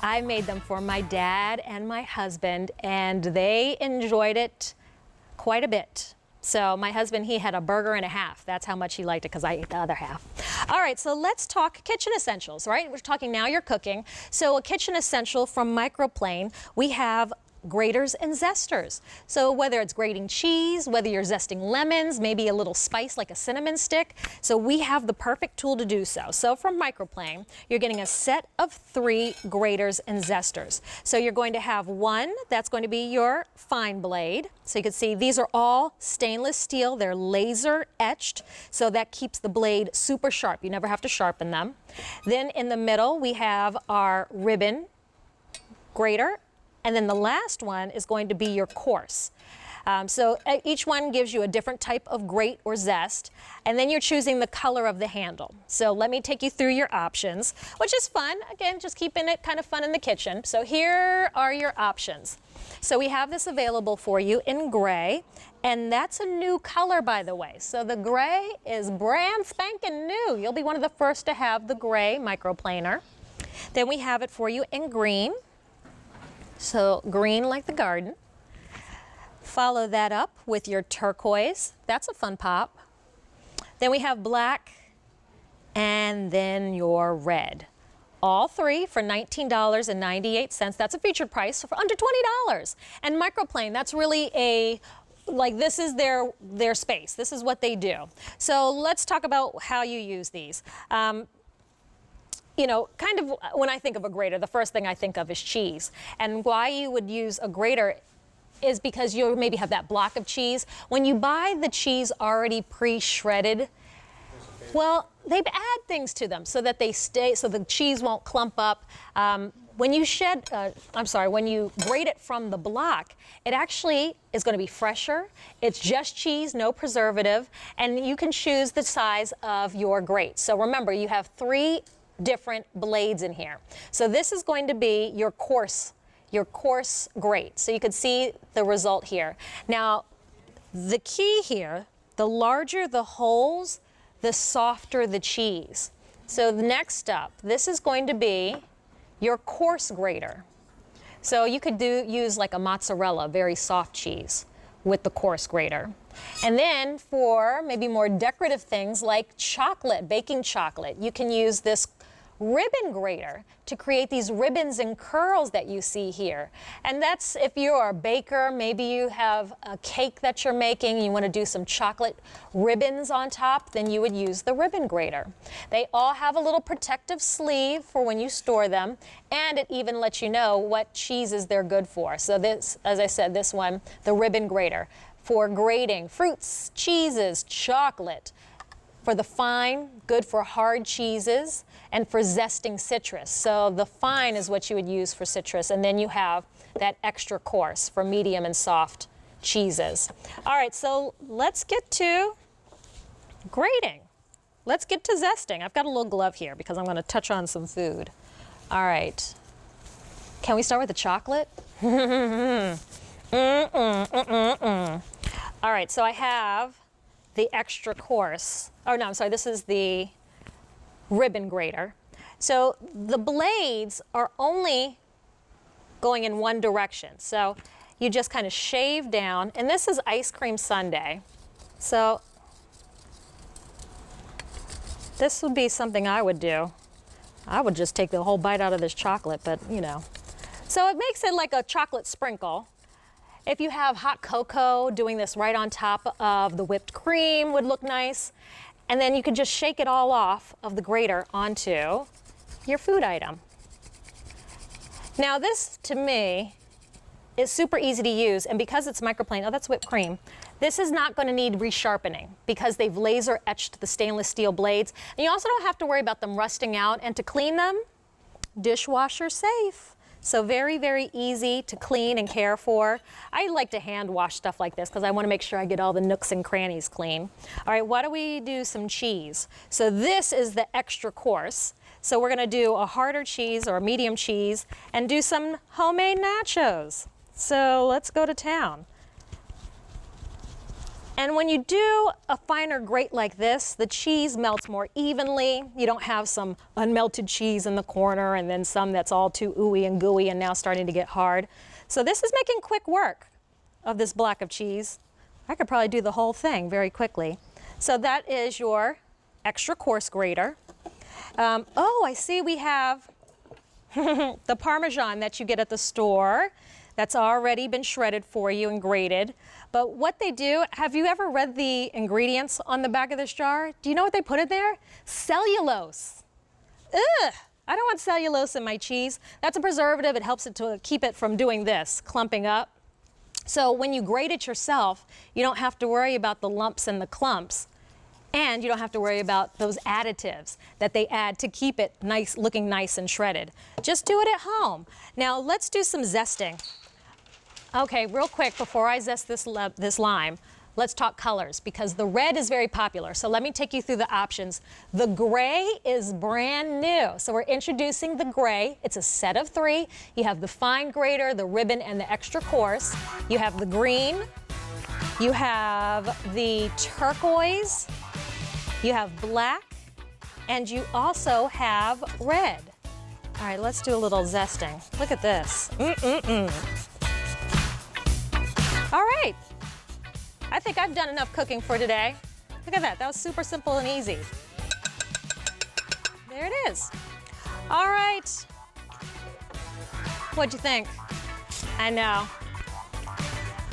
I made them for my dad and my husband, and they enjoyed it quite a bit. So my husband, he had a burger and a half. That's how much he liked it, because I ate the other half. All right, so let's talk kitchen essentials, right? We're talking now you're cooking. So a kitchen essential from Microplane, we have Graters and Zesters. So whether it's grating cheese, whether you're zesting lemons, maybe a little spice like a cinnamon stick. So we have the perfect tool to do so. So from Microplane, you're getting a set of 3 Graters and Zesters. So you're going to have one that's going to be your fine blade. So you can see these are all stainless steel. They're laser etched. So that keeps the blade super sharp. You never have to sharpen them. Then in the middle, we have our ribbon grater. And then the last one is going to be your coarse. So each one gives you a different type of grate or zest, and then you're choosing the color of the handle. So let me take you through your options, which is fun. Again, just keeping it kind of fun in the kitchen. So here are your options. So we have this available for you in gray, and that's a new color, by the way. So the gray is brand spanking new. You'll be one of the first to have the gray microplaner. Then we have it for you in green. So green like the garden. Follow that up with your turquoise. That's a fun pop. Then we have black, and then your red. All 3 for $19.98. That's a featured price for under $20. And Microplane, that's really a, like, this is their space. This is what they do. So let's talk about how you use these. You know, kind of when I think of a grater, the first thing I think of is cheese. And why you would use a grater is because you maybe have that block of cheese. When you buy the cheese already pre-shredded, well, they add things to them so that they stay, so the cheese won't clump up. When you when you grate it from the block, it actually is going to be fresher. It's just cheese, no preservative, and you can choose the size of your grate. So remember, you have 3 different blades in here. So this is going to be your coarse grate. So you can see the result here. Now, the key here, the larger the holes, the softer the cheese. So the next up, this is going to be your coarse grater. So you could use like a mozzarella, very soft cheese, with the coarse grater. And then for maybe more decorative things like chocolate, baking chocolate, you can use this ribbon grater to create these ribbons and curls that you see here. And that's if you're a baker, maybe you have a cake that you're making, you want to do some chocolate ribbons on top, then you would use the ribbon grater. They all have a little protective sleeve for when you store them, and it even lets you know what cheeses they're good for. So this, as I said, this one, the ribbon grater, for grating fruits, cheeses, chocolate. For the fine, good for hard cheeses, and for zesting citrus. So the fine is what you would use for citrus, and then you have that extra coarse for medium and soft cheeses. All right, so let's get to grating. Let's get to zesting. I've got a little glove here because I'm going to touch on some food. All right. Can we start with the chocolate? All right, so I have the extra coarse. Oh no, I'm sorry, this is the ribbon grater. So the blades are only going in one direction. So you just kind of shave down, and this is ice cream sundae. So this would be something I would do. I would just take the whole bite out of this chocolate, but you know. So it makes it like a chocolate sprinkle. If you have hot cocoa, doing this right on top of the whipped cream would look nice. And then you can just shake it all off of the grater onto your food item. Now this, to me, is super easy to use, and because it's Microplane, oh, that's whipped cream, this is not going to need resharpening because they've laser etched the stainless steel blades. And you also don't have to worry about them rusting out, and to clean them, dishwasher safe. So very, very easy to clean and care for. I like to hand wash stuff like this because I want to make sure I get all the nooks and crannies clean. All right, why don't we do some cheese? So this is the extra coarse. So we're going to do a harder cheese or a medium cheese and do some homemade nachos. So let's go to town. And when you do a finer grate like this, the cheese melts more evenly. You don't have some unmelted cheese in the corner and then some that's all too ooey and gooey and now starting to get hard. So this is making quick work of this block of cheese. I could probably do the whole thing very quickly. So that is your extra coarse grater. Oh, I see we have the Parmesan that you get at the store. That's already been shredded for you and grated. But what they do, have you ever read the ingredients on the back of this jar? Do you know what they put in there? Cellulose. Ugh, I don't want cellulose in my cheese. That's a preservative. It helps it to keep it from doing this, clumping up. So when you grate it yourself, you don't have to worry about the lumps and the clumps. And you don't have to worry about those additives that they add to keep it nice, looking nice and shredded. Just do it at home. Now let's do some zesting. Okay, real quick, before I zest this lime, let's talk colors because the red is very popular. So let me take you through the options. The gray is brand new. So we're introducing the gray. It's a set of 3. You have the fine grater, the ribbon, and the extra coarse. You have the green. You have the turquoise. You have black. And you also have red. All right, let's do a little zesting. Look at this. All right, I think I've done enough cooking for today. Look at that, that was super simple and easy. There it is. All right, what'd you think? I know,